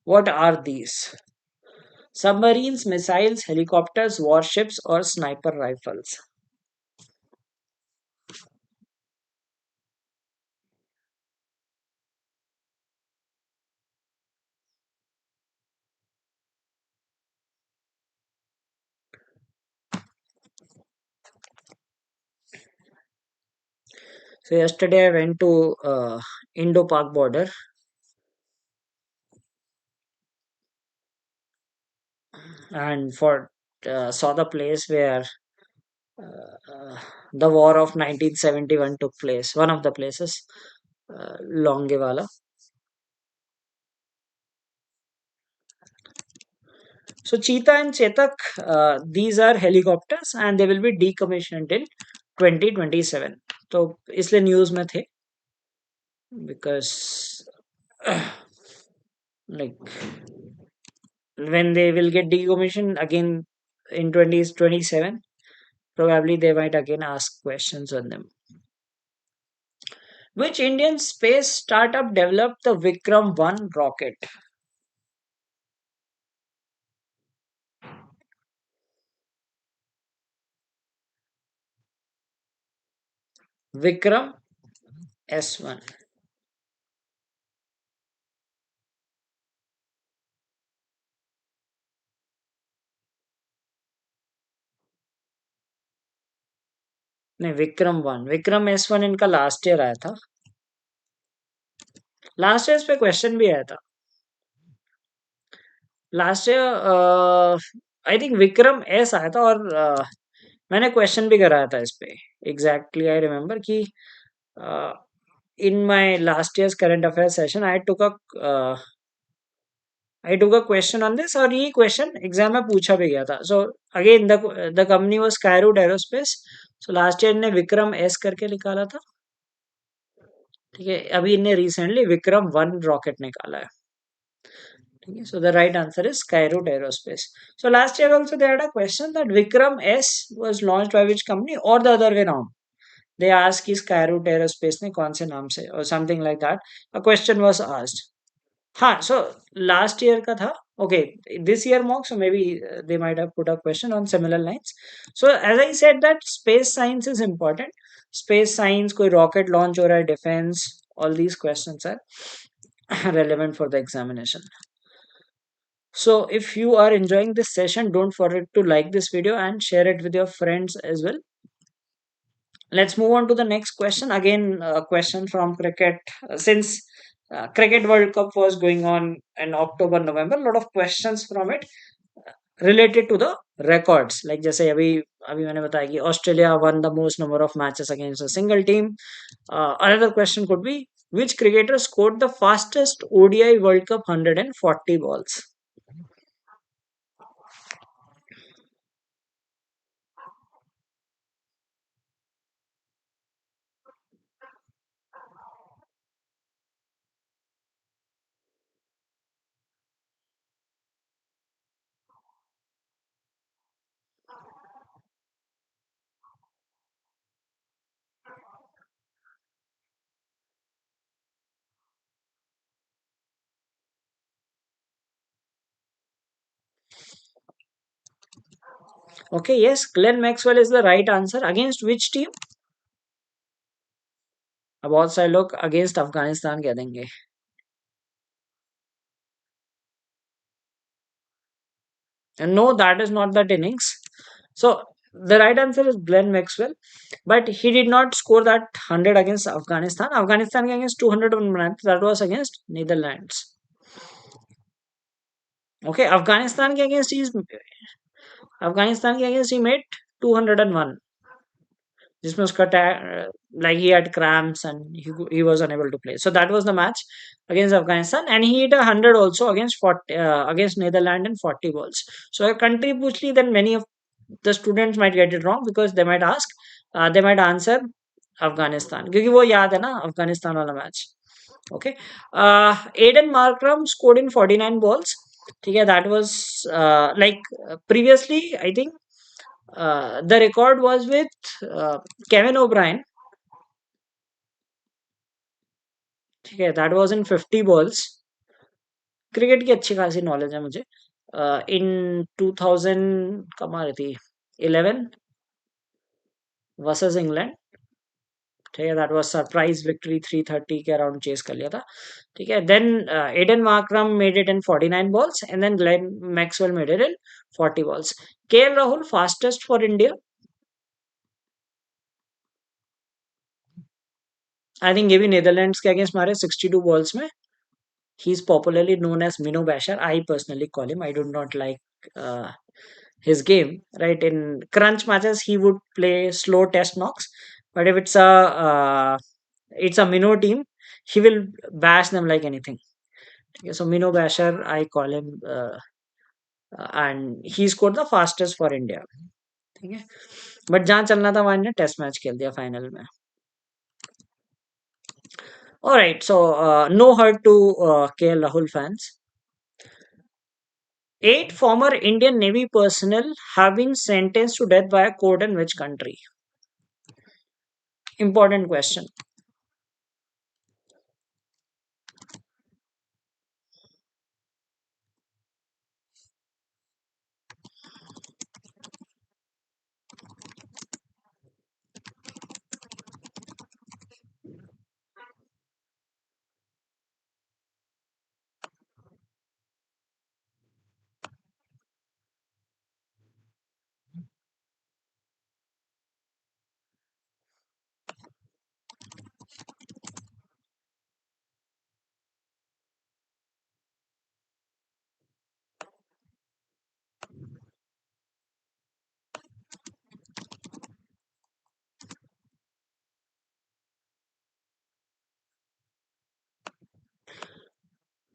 What are these? Submarines, missiles, helicopters, warships, or sniper rifles? So yesterday I went to Indo-Pak border, and for saw the place where the war of 1971 took place. One of the places, Longewala. So Cheetah and Chetak, these are helicopters and they will be decommissioned in 2027. तो इसलिए news में थे because like when they will get decommissioned again in 2027, probably they might again ask questions on them. Which Indian space startup developed the Vikram 1 rocket? Vikram S1. नहीं, Vikram 1, Vikram S1 इनका last year आया था. Last year इस पे question भी आया था. Last year I think Vikram S आया था, और मैंने क्वेश्चन भी कराया था इस पे. एग्जैक्टली आई रिमेम्बर कि in my last years current affair session I took a question on this, और ये क्वेश्चन एग्जाम में पूछा भी गया था. So again the company was Skyroot aerospace. So last year ने विक्रम S करके निकाला था. ठीक है, अभी इनने रिसेंटली विक्रम 1 रॉकेट निकाला है. ठीक है, so the right answer is Skyroot Aerospace. So last year also they had a question that Vikram S was launched by which company, or the other way around. They asked कि Skyroot Aerospace ने कौन से नाम से, or something like that. A question was asked. हाँ, so last year का था. Okay, this year mock, so maybe they might have put a question on similar lines. So as I said that space science is important. Space science, कोई rocket launch हो रहा है, defense, all these questions are relevant for the examination. So if you are enjoying this session, don't forget to like this video and share it with your friends as well. Let's move on to the next question. Again, a question from cricket. Since Cricket World Cup was going on in October, November, a lot of questions from it related to the records. Like जैसे अभी अभी मैंने बताया कि Australia won the most number of matches against a single team. Another question could be, which cricketer scored the fastest ODI World Cup 140 balls? Okay, yes, Glenn Maxwell is the right answer. Against which team? अब बहुत सारे लोग against Afghanistan कह देंगे. And no, that is not that innings. So the right answer is Glenn Maxwell, but he did not score that 100 against Afghanistan. Afghanistan के against 200 run बनाए थे, that was against Netherlands. Okay, Afghanistan के against he made 201. जिसमें उसका like he had cramps and he was unable to play. So that was the match against Afghanistan, and he hit 100 also against 40, against Netherlands in 40 balls. So a country pushly, then many of the students might get it wrong because they might answer Afghanistan क्योंकि वो याद है ना अफगानिस्तान वाला match. Okay, Aiden Markram scored in 49 balls. ठीक है, that was previously I think the record was with uh, Kevin O'Brien. ठीक है, that was in 50 balls. Cricket की अच्छी खासी नॉलेज है मुझे. इन 2000 कब आ रही थी 11 वर्सेस इंग्लैंड. ठीक है, दैट वाज सरप्राइज विक्ट्री 330 के अराउंड चेस कर लिया था. ठीक है, then Aiden Markram made it in 49 balls and then Glenn Maxwell made it in 40 balls. KL Rahul fastest for India. I think ये भी नीदरलैंड्स के अगेंस्ट मारे 62 balls में. He's popularly known as Mino Basher. I personally call him. I do not like his game. Right, in crunch matches, he would play slow test knocks, but if it's a minnow team, he will bash them like anything. Okay, so Mino Basher, I call him, and he scored the fastest for India. ठीक है, but जहाँ चलना था वहाँ ने test match खेल दिया final में. Alright, so no hurt to KL Rahul fans. 8 former Indian Navy personnel have been sentenced to death by a court in which country? Important question.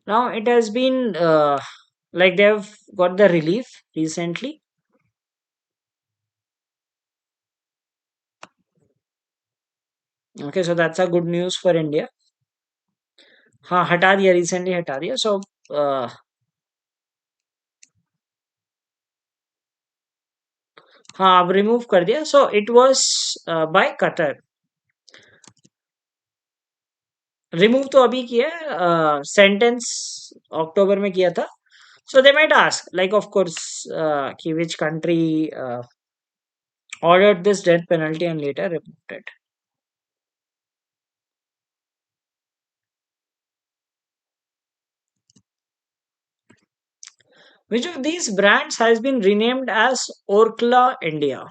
Now it has been like they have got the relief recently. Okay, so that's a good news for India. हाँ हटा दिया, recently हटा दिया. सो हाँ अब remove कर दिया. So it was by Qatar. Remove तो अभी किया है, सेंटेंस अक्टूबर में किया था. So they might ask like of course कि which country ordered this death penalty and later removed it. Which of these brands has been renamed as Orkla India?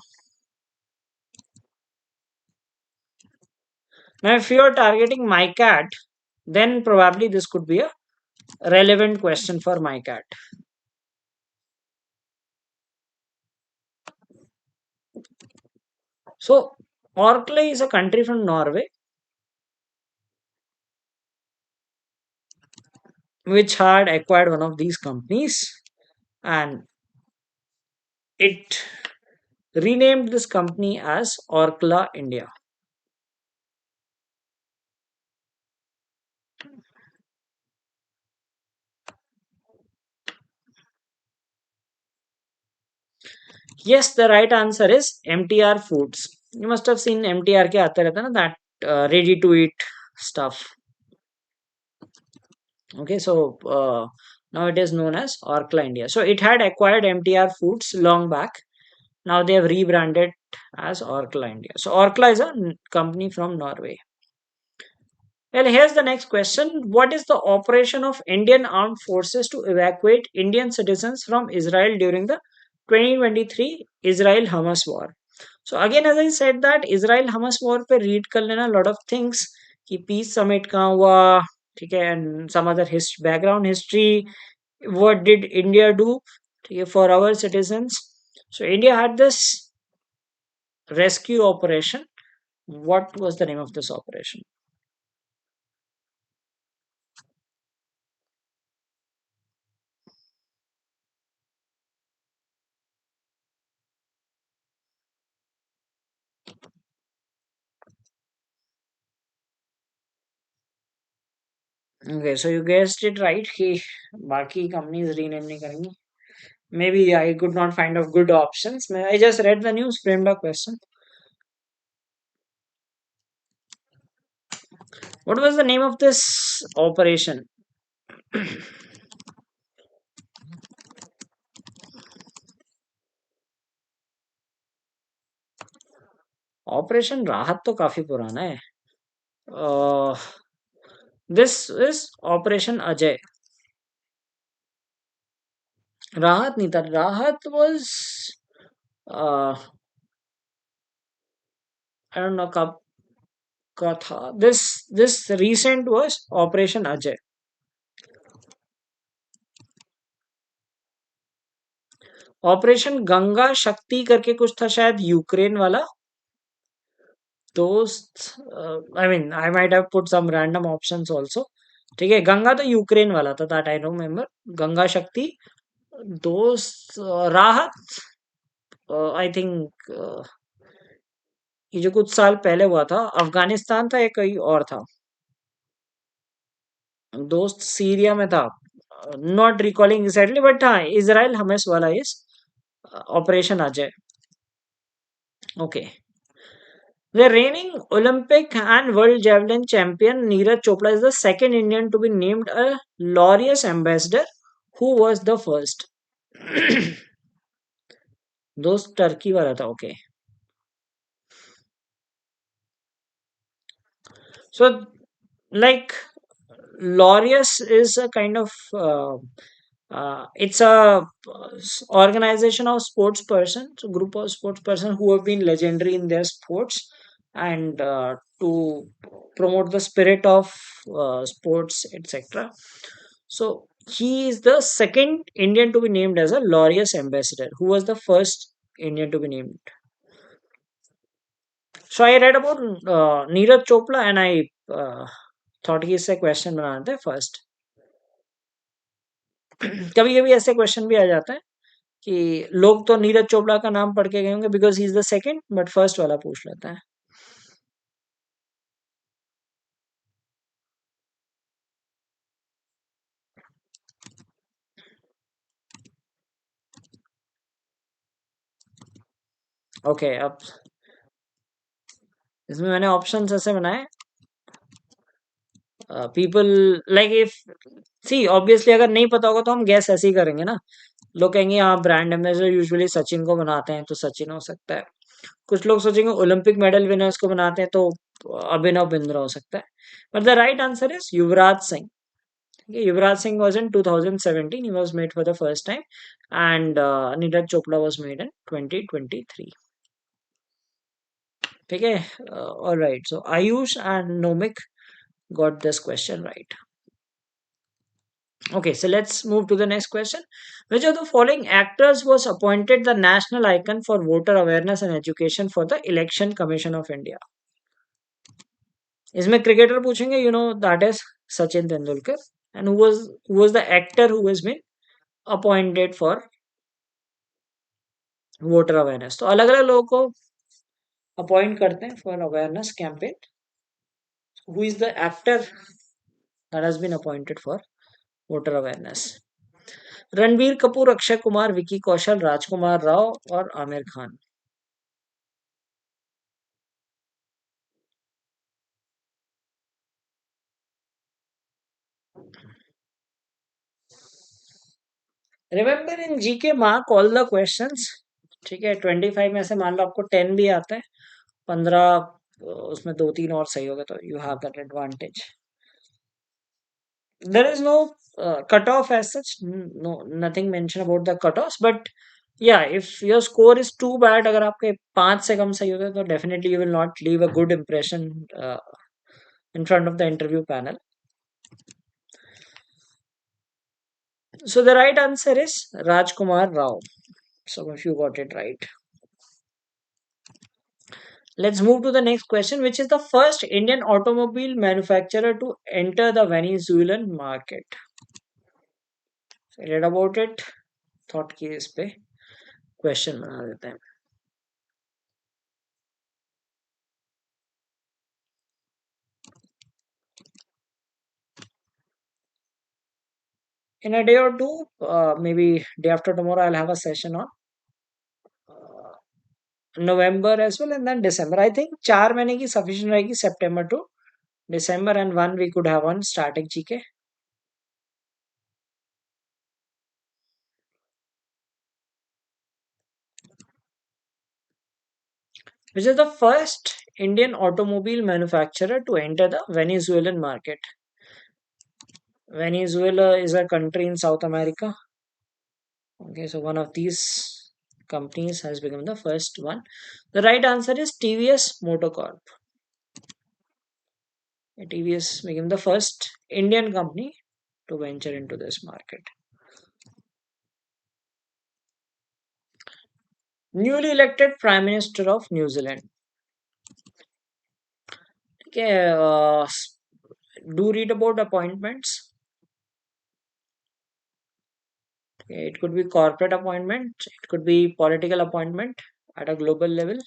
Now, if you are targeting my cat, then probably this could be a relevant question for my cat. So, Orkla is a country from Norway which had acquired one of these companies and it renamed this company as Orkla India. Yes, the right answer is MTR Foods. You must have seen MTR के आते रहता है ना, that ready to eat stuff. Okay, so now it is known as Orkla India. So it had acquired MTR Foods long back, Now they have rebranded as Orkla India. So Orkla is a company from Norway. Well, here's the next question. What is the operation of Indian armed forces to evacuate Indian citizens from Israel during the 2023 Israel-Hamas war? So again, as I said that Israel-Hamas war पे read कर लेना lot of things कि peace summit कहाँ हुआ, ठीक है, and some other background history. What did India do, ठीक है, for our citizens? So India had this rescue operation. What was the name of this operation? Okay, so you guessed it right कि बाकी companies rename नहीं करेंगी. Maybe I could not find of good options. I just read the news, framed a question. What was the name of this operation? Operation राहत तो काफी पुराना है. This is operation Ajay. राहत नहीं था. राहत वाज आई डोंट नो कब का था. This recent was operation Ajay. Operation Ganga Shakti करके कुछ था शायद यूक्रेन वाला. दोस्त, I mean I might have put some random options also. ठीक है, गंगा तो यूक्रेन वाला था, दैट आई रिमेम्बर. गंगा शक्ति. दोस्त, राहत, आई थिंक ये जो कुछ साल पहले हुआ था अफगानिस्तान था या कहीं और था. दोस्त सीरिया में था. नॉट रिकॉलिंग एग्जैक्टली, बट हाँ, इजराइल हमेस वाला इस operation Ajay. Okay. The reigning Olympic and World Javelin champion Neeraj Chopra is the second Indian to be named a Laureus Ambassador. Who was the first? दोस्त Turkey वाला था. Okay. So, like, Laureus is a kind of it's a organization of sports persons, group of sports persons who have been legendary in their sports, and to promote the spirit of sports, etc. So he is the second Indian to be named as a Laureus ambassador. Who was the first Indian to be named? So I read about Neeraj Chopra and I thought कि इससे question बनाते हैं first. कभी कभी ऐसे question भी आ जाता है कि लोग तो नीरज चोपड़ा का नाम पढ़ के गए होंगे because he is the second, but first वाला पूछ लेता है. ओके, अब इसमें मैंने ऑप्शन ऐसे बनाए. People like if see obviously अगर नहीं पता होगा तो हम गैस ऐसे ही करेंगे ना. लोग कहेंगे हाँ ब्रांड एम्बेसडर यूजुअली सचिन को बनाते हैं तो सचिन हो सकता है. कुछ लोग सोचेंगे ओलंपिक मेडल विनर्स को बनाते हैं तो अभिनव बिंद्रा हो सकता है. But the right answer is Yuvraj Singh. Yuvraj Singh was in 2017. He was made for the first time, and Neeraj Chopra was made in 2023. Okay, all right. So Ayush and Nomik got this question right. Okay, so let's move to the next question. Which of the following actors was appointed the national icon for voter awareness and education for the Election Commission of India? इसमें cricketer पूछेंगे, you know that is Sachin Tendulkar. And who was the actor who has been appointed for voter awareness? तो अलग अलग लोगों को appoint करते हैं for awareness campaign. Who is the actor that has been appointed for voter awareness? Ranbir Kapoor, Akshay Kumar, Vicky Kaushal, Rajkumar Rao और Aamir Khan. Remember in GK mark all the questions. ठीक है, 25 में से मान लो आपको 10 भी आता है, 15 उसमें दो तीन और सही हो गए तो you have that advantage. There is no cutoff as such. No, nothing mentioned about the cutoffs. But yeah, if your score is too bad, अगर आपके 5 से कम सही होते हैं, तो definitely you will not leave a good impression in front of the interview panel. So the right answer is Rajkumar Rao. Some of you got it right. Let's move to the next question, which is the first Indian automobile manufacturer to enter the Venezuelan market. So I read about it. Thought कि इस पे question बना देते हैं. In a day or two, maybe day after tomorrow, I'll have a session on uh, November as well, and then December. I think 4 महीने की sufficient रहेगी, September to December, and one we could have on static GK. Which is the first Indian automobile manufacturer to enter the Venezuelan market. Venezuela is a country in South America. Okay, so one of these companies has become the first one. The right answer is TVS Motor Corp. TVS became the first Indian company to venture into this market. Newly elected Prime Minister of New Zealand. Okay, do read about appointments. Okay, it could be corporate appointment, it could be political appointment at a global level.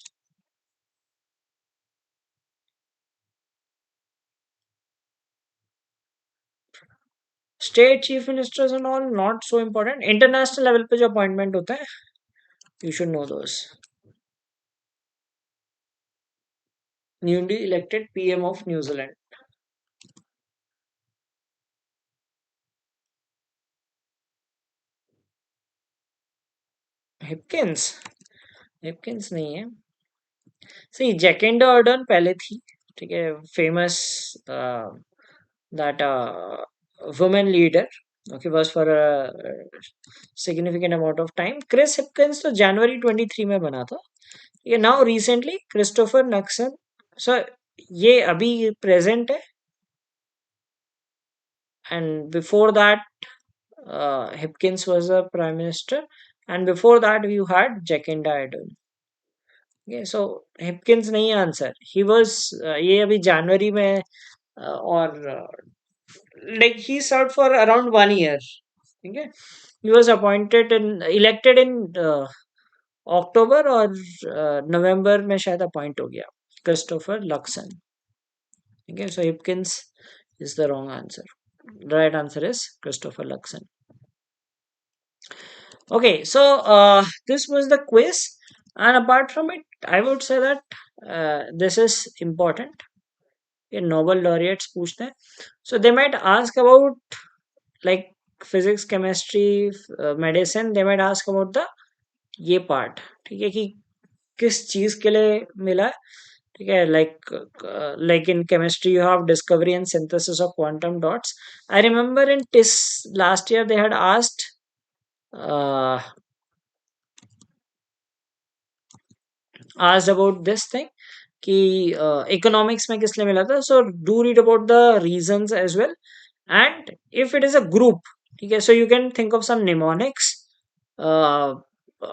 State chief ministers and all not so important. International level पे जो appointment होता है, you should know those. Newly elected PM of New Zealand. Hipkins. Hipkins नहीं है. See, Jacinda Ardern पहले थी, ठीक है, famous that woman leader. Okay, was for a significant amount of time. Chris Hipkins तो January 23 में बना था. ये now recently Christopher Luxon. So ये अभी present है, and before that Hipkins was a prime minister, and before that you had Jacinda Ardern. Okay, so Hipkins नहीं answer. He was ये अभी जनवरी में और like he served for around 1 year. Okay, he was appointed in elected in अक्टूबर और नवंबर में शायद appoint हो गया. Christopher Luxon. ठीक है, सो Hipkins is the wrong answer. The right answer is Christopher Luxon. Okay, so this was the quiz, and apart from it, I would say that this is important. ये Nobel laureates पूछते हैं, so they might ask about like physics, chemistry, medicine. They might ask about the ये part, ठीक है, कि किस चीज के लिए मिला है, ठीक है, like in chemistry you have discovery and synthesis of quantum dots. I remember in TIS last year they had uh, asked about this thing कि economics में किस लिए मिला था. So do read about the reasons as well, and if it is a group, ठीक है, so you can think of some mnemonics uh,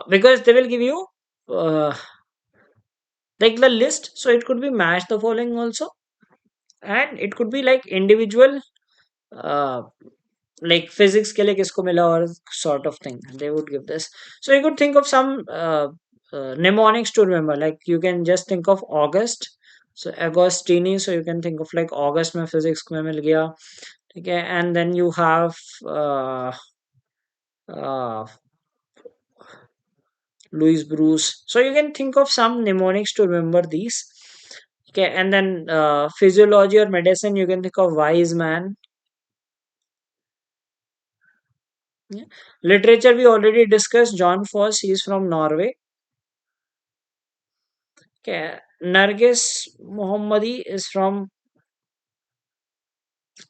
because they will give you like the list. So it could be match the following also, and it could be like individual uh, like physics के लिए किसको मिला और sort of thing they would give this. So you could think of some mnemonics to remember, like you can just think of August, so Agostini, so you can think of like August में physics में मिल गया, ठीक है, and then you have uh, Louis Bruce, so you can think of some mnemonics to remember these. Okay, and then physiology or medicine, you can think of wise man. Yeah. Literature we already discussed. John Foss, he is from Norway. Okay, Nargis Mohammadi is from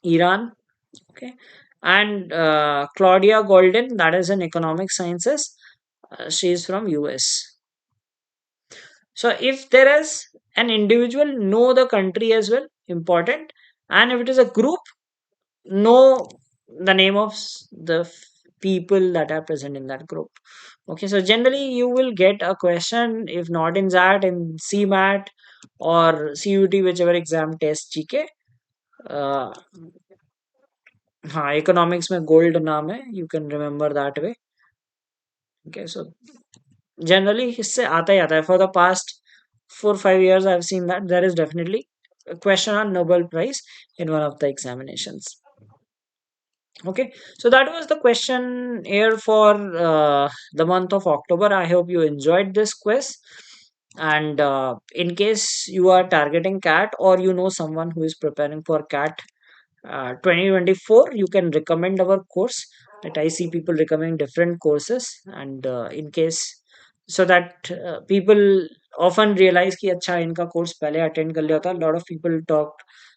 Iran. Okay, and Claudia Golden, that is in economic sciences, she is from US. So if there is an individual, know the country as well, important. And if it is a group, know the name of people that are present in that group. Okay, so generally you will get a question, if not in XAT, in CMAT or CUT, whichever exam test GK. uh, हाँ economics में gold नाम है, you can remember that way. Okay, so generally इससे आता ही आता है. For the past 4 5 years I've seen that there is definitely a question on Nobel Prize in one of the examinations. Okay, so that was the question here for the month of October. I hope you enjoyed this quiz. And in case you are targeting CAT, or you know someone who is preparing for CAT 2024, you can recommend our course. That I see people recommending different courses, and in case, so that people often realize कि अच्छा इनका course पहले attend कर लिया था. A lot of people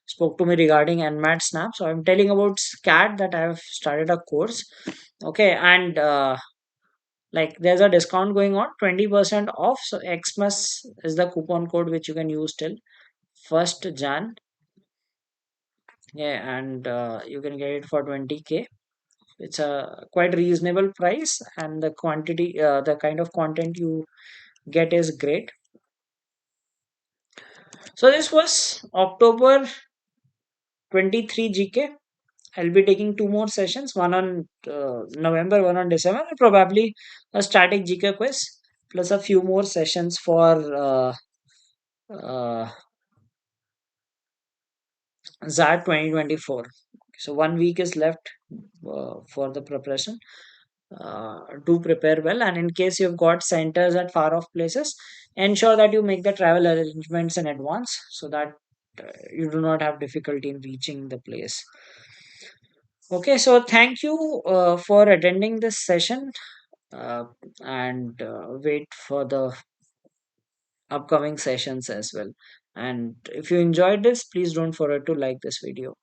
spoke to me regarding nmat snap, so I'm telling about scat that I have started a course. Okay, and like there's a discount going on, 20% off. So Xmas is the coupon code which you can use till 1st Jan. Yeah, and you can get it for 20K. It's a quite reasonable price, and the quantity, the kind of content you get is great. So this was October 23 GK. I'll be taking two more sessions, one on November, one on December, and probably a static GK quiz, plus a few more sessions for uh, ZAT 2024. So 1 week is left for the preparation. Do prepare well, and in case you've got centers at far off places, ensure that you make the travel arrangements in advance, so that you do not have difficulty in reaching the place. Okay, so thank you for attending this session, uh, and wait for the upcoming sessions as well. And if you enjoyed this, please don't forget to like this video.